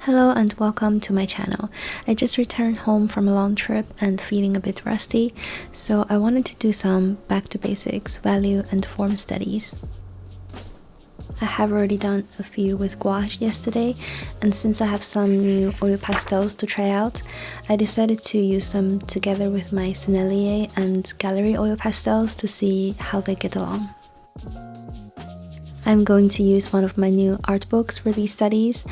Hello and welcome to my channel. I just returned home from a long trip and feeling a bit rusty, so I wanted to do some back to basics, value and form studies. I have already done a few with gouache yesterday, and since I have some new oil pastels to try out, I decided to use them together with my sennelier and gallery oil pastels to see how they get along. I'm going to use one of my new art books for these studies,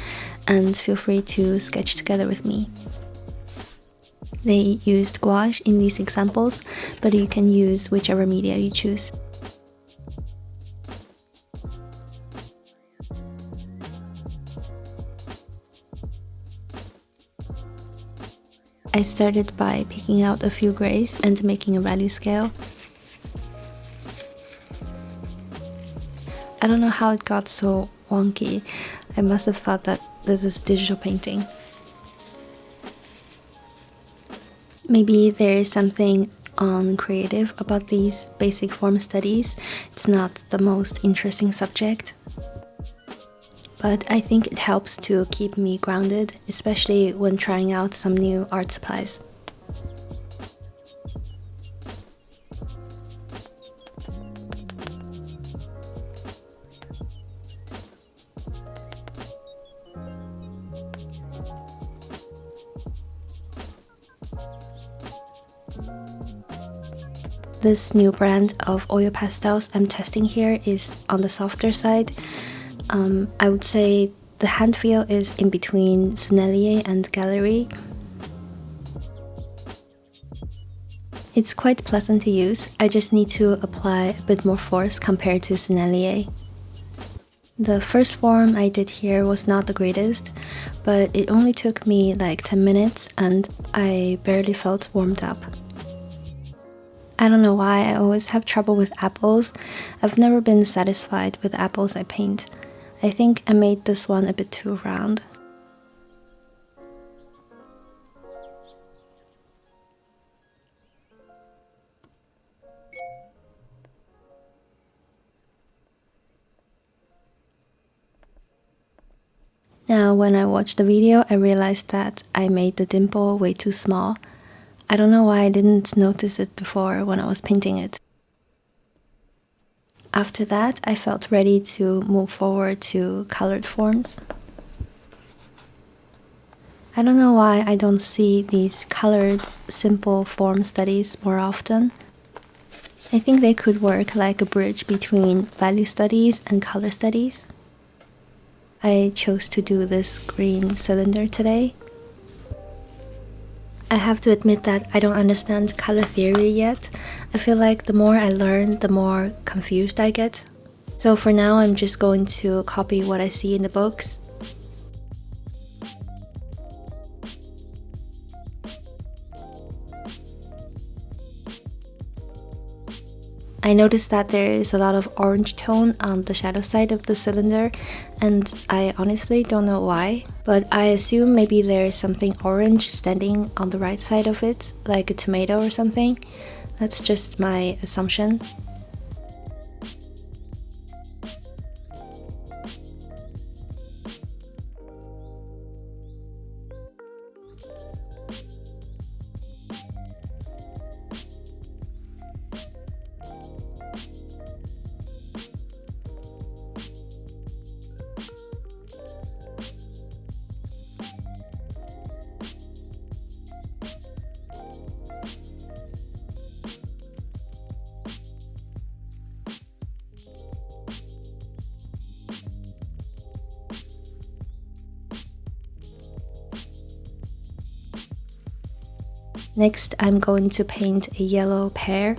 and feel free to sketch together with me. They used gouache in these examples, but you can use whichever media you choose. I started by picking out a few grays and making a value scale. I don't know how it got so wonky. I must have thought that this is digital painting. Maybe there is something uncreative about these basic form studies. It's not the most interesting subject. But I think it helps to keep me grounded, especially when trying out some new art supplies. This new brand of oil pastels I'm testing here is on the softer side. I would say the hand feel is in between sennelier and gallery. It's quite pleasant to use. I just need to apply a bit more force compared to sennelier. The first form I did here was not the greatest, but it only took me like 10 minutes and I barely felt warmed up. I don't know why I always have trouble with apples. I've never been satisfied with apples I paint. I think I made this one a bit too round. Now, when I watched the video, I realized that I made the dimple way too small. I don't know why I didn't notice it before when I was painting it. After that, I felt ready to move forward to colored forms. I don't know why I don't see these colored, simple form studies more often. I think they could work like a bridge between value studies and color studies. I chose to do this green cylinder today. I have to admit that I don't understand color theory yet. I feel like the more I learn, the more confused I get. So for now, I'm just going to copy what I see in the books. I noticed that there is a lot of orange tone on the shadow side of the cylinder, and I honestly don't know why, but I assume maybe there's something orange standing on the right side of it, like a tomato or something. That's just my assumption. Next, I'm going to paint a yellow pear.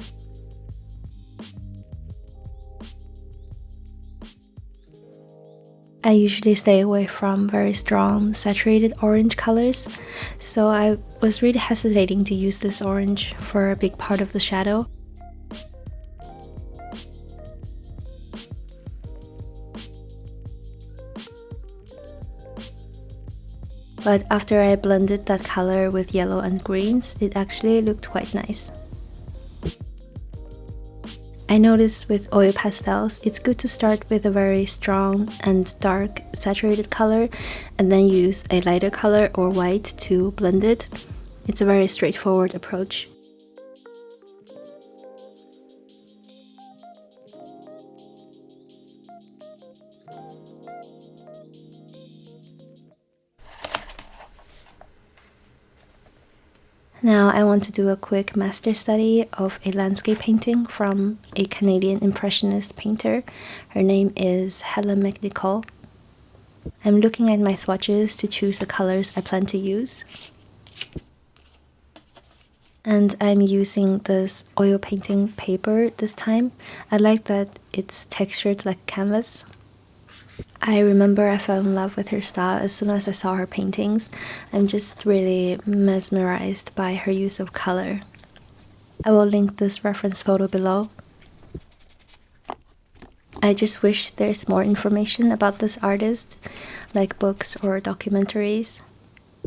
I usually stay away from very strong saturated orange colors, so I was really hesitating to use this orange for a big part of the shadow. But after I blended that color with yellow and greens, it actually looked quite nice. I noticed with oil pastels, it's good to start with a very strong and dark saturated color and then use a lighter color or white to blend it. It's a very straightforward approach. Now I want to do a quick master study of a landscape painting from a Canadian Impressionist painter. Her name is Helen Mcnicoll. I'm looking at my swatches to choose the colors I plan to use. And I'm using this oil painting paper this time. I like that it's textured like canvas. I remember I fell in love with her style as soon as I saw her paintings. I'm just really mesmerized by her use of color. I will link this reference photo below. I just wish there's more information about this artist, like books or documentaries.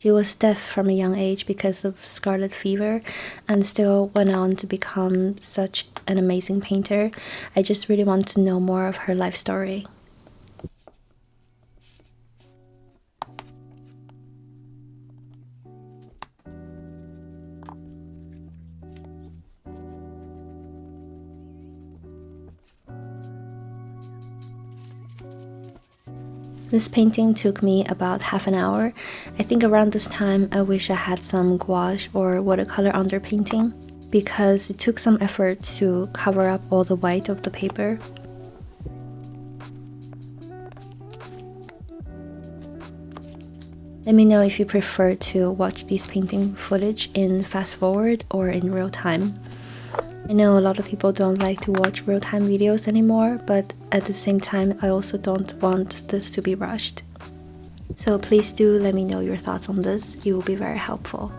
She was deaf from a young age because of scarlet fever and still went on to become such an amazing painter. I just really want to know more of her life story. This painting took me about half an hour. I think around this time I wish I had some gouache or watercolor underpainting because it took some effort to cover up all the white of the paper. Let me know if you prefer to watch these painting footage in fast forward or in real time. I know a lot of people don't like to watch real-time videos anymore, but at the same time I also don't want this to be rushed. So please do let me know your thoughts on this, it will be very helpful.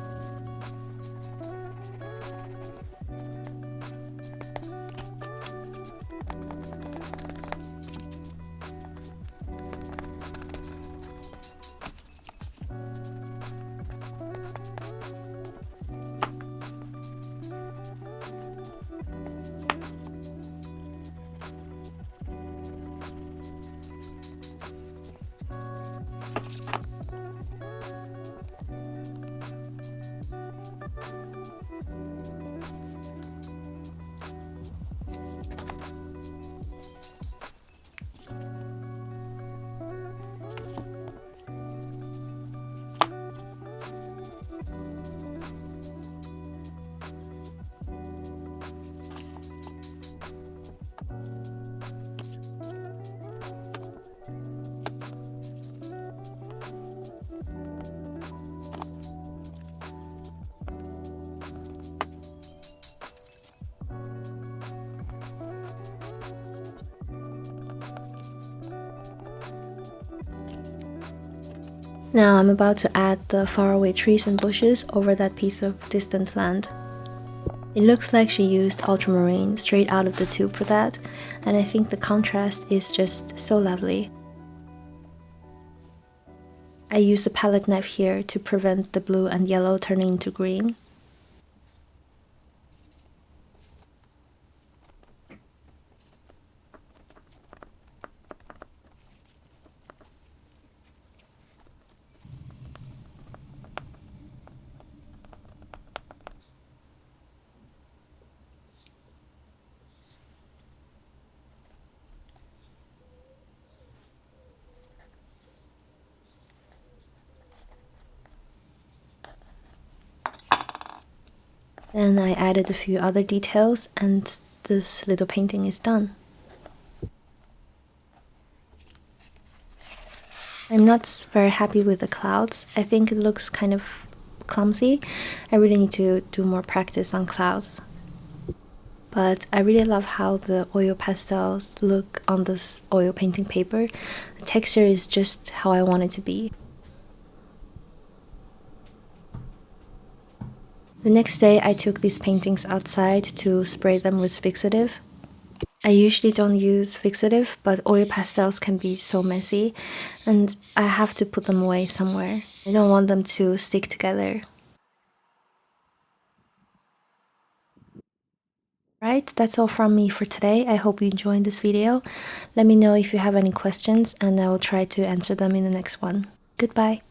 Now I'm about to add the faraway trees and bushes over that piece of distant land. It looks like she used ultramarine straight out of the tube for that, and I think the contrast is just so lovely. I use a palette knife here to prevent the blue and yellow turning into green. Then I added a few other details and this little painting is done. I'm not very happy with the clouds. I think it looks kind of clumsy. I really need to do more practice on clouds. But I really love how the oil pastels look on this oil painting paper. The texture is just how I want it to be. The next day I took these paintings outside to spray them with fixative. I usually don't use fixative, but oil pastels can be so messy and I have to put them away somewhere. I don't want them to stick together. Right, that's all from me for today. I hope you enjoyed this video. Let me know if you have any questions and I will try to answer them in the next one. Goodbye.